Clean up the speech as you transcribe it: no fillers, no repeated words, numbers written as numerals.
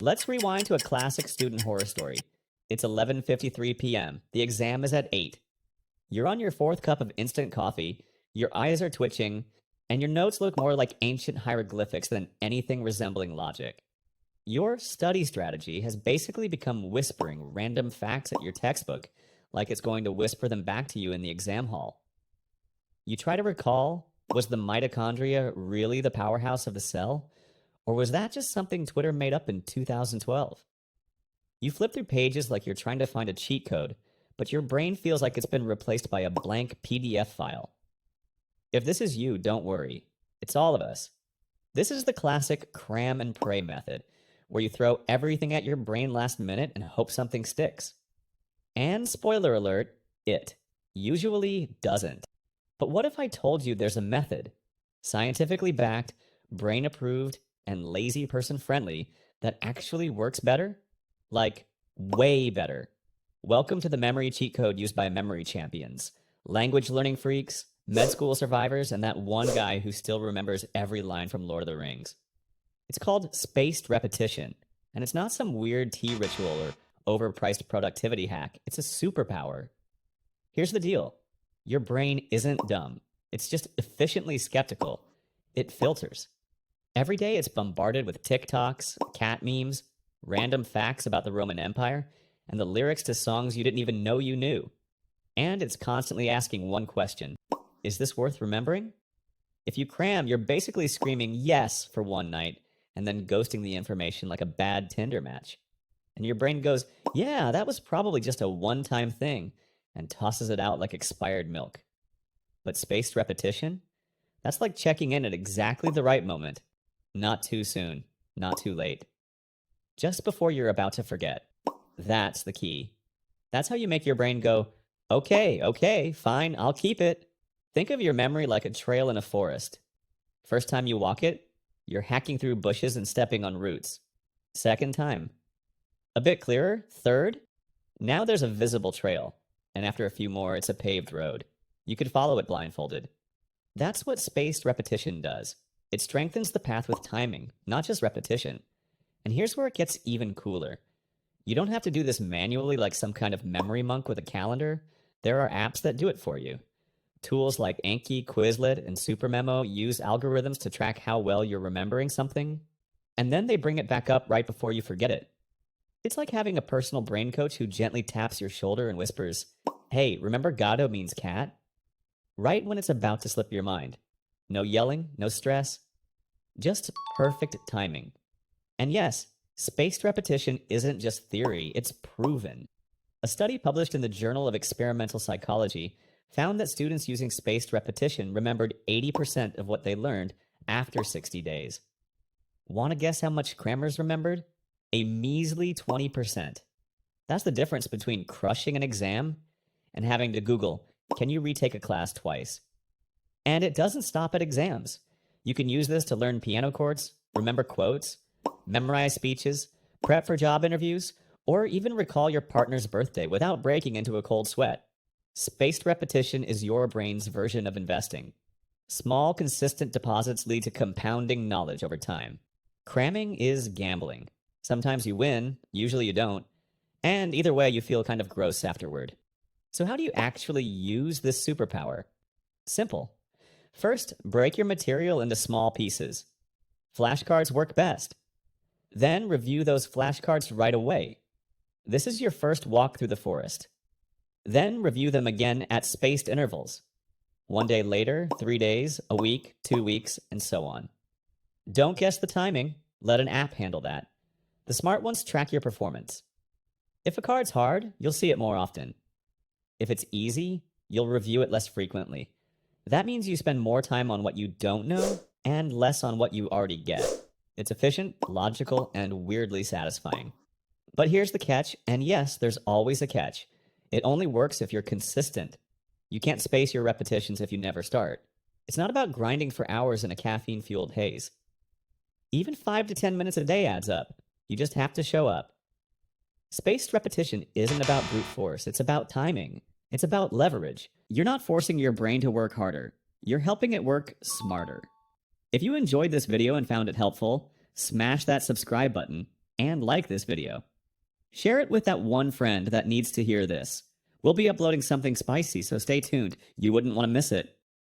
Let's rewind to a classic student horror story. It's 11:53 p.m. The exam is at 8. You're on your fourth cup of instant coffee, your eyes are twitching, and your notes look more like ancient hieroglyphics than anything resembling logic. Your study strategy has basically become whispering random facts at your textbook, like it's going to whisper them back to you in the exam hall. You try to recall, was the mitochondria really the powerhouse of the cell? Or was that just something Twitter made up in 2012? You flip through pages like you're trying to find a cheat code, but your brain feels like it's been replaced by a blank PDF file. If this is you, don't worry. It's all of us. This is the classic cram and pray method, where you throw everything at your brain last minute and hope something sticks. And spoiler alert, it usually doesn't. But what if I told you there's a method, scientifically backed, brain approved, and lazy person friendly, that actually works better? Like, way better. Welcome to the memory cheat code used by memory champions, language learning freaks, med school survivors, and that one guy who still remembers every line from Lord of the Rings. It's called spaced repetition, and it's not some weird tea ritual or overpriced productivity hack. It's a superpower. Here's the deal. Your brain isn't dumb. It's just efficiently skeptical. It filters. Every day it's bombarded with TikToks, cat memes, random facts about the Roman Empire, and the lyrics to songs you didn't even know you knew. And it's constantly asking one question. Is this worth remembering? If you cram, you're basically screaming yes for one night and then ghosting the information like a bad Tinder match. And your brain goes, yeah, that was probably just a one-time thing, and tosses it out like expired milk. But spaced repetition? That's like checking in at exactly the right moment. Not too soon, not too late. Just before you're about to forget. That's the key. That's how you make your brain go, okay, fine, I'll keep it. Think of your memory like a trail in a forest. First time you walk it, you're hacking through bushes and stepping on roots. Second time. A bit clearer, third. Now there's a visible trail, and after a few more, it's a paved road. You could follow it blindfolded. That's what spaced repetition does. It strengthens the path with timing, not just repetition. And here's where it gets even cooler. You don't have to do this manually like some kind of memory monk with a calendar. There are apps that do it for you. Tools like Anki, Quizlet, and SuperMemo use algorithms to track how well you're remembering something, and then they bring it back up right before you forget it. It's like having a personal brain coach who gently taps your shoulder and whispers, hey, remember gato means cat? Right when it's about to slip your mind. No yelling, no stress. Just perfect timing. And yes, spaced repetition isn't just theory, it's proven. A study published in the Journal of Experimental Psychology found that students using spaced repetition remembered 80% of what they learned after 60 days. Want to guess how much crammers remembered? A measly 20%. That's the difference between crushing an exam and having to Google, can you retake a class twice? And it doesn't stop at exams. You can use this to learn piano chords, remember quotes, memorize speeches, prep for job interviews, or even recall your partner's birthday without breaking into a cold sweat. Spaced repetition is your brain's version of investing. Small, consistent deposits lead to compounding knowledge over time. Cramming is gambling. Sometimes you win, usually you don't, and either way you feel kind of gross afterward. So how do you actually use this superpower? Simple. First, break your material into small pieces. Flashcards work best. Then review those flashcards right away. This is your first walk through the forest. Then review them again at spaced intervals. 1 day later, 3 days, a week, 2 weeks, and so on. Don't guess the timing. Let an app handle that. The smart ones track your performance. If a card's hard, you'll see it more often. If it's easy, you'll review it less frequently. That means you spend more time on what you don't know and less on what you already get. It's efficient, logical, and weirdly satisfying. But here's the catch, and yes, there's always a catch. It only works if you're consistent. You can't space your repetitions if you never start. It's not about grinding for hours in a caffeine-fueled haze. Even 5 to 10 minutes a day adds up. You just have to show up. Spaced repetition isn't about brute force, it's about timing. It's about leverage. You're not forcing your brain to work harder. You're helping it work smarter. If you enjoyed this video and found it helpful, smash that subscribe button. and like this video. Share it with that one friend that needs to hear this. We'll be uploading something spicy, so stay tuned. You wouldn't want to miss it.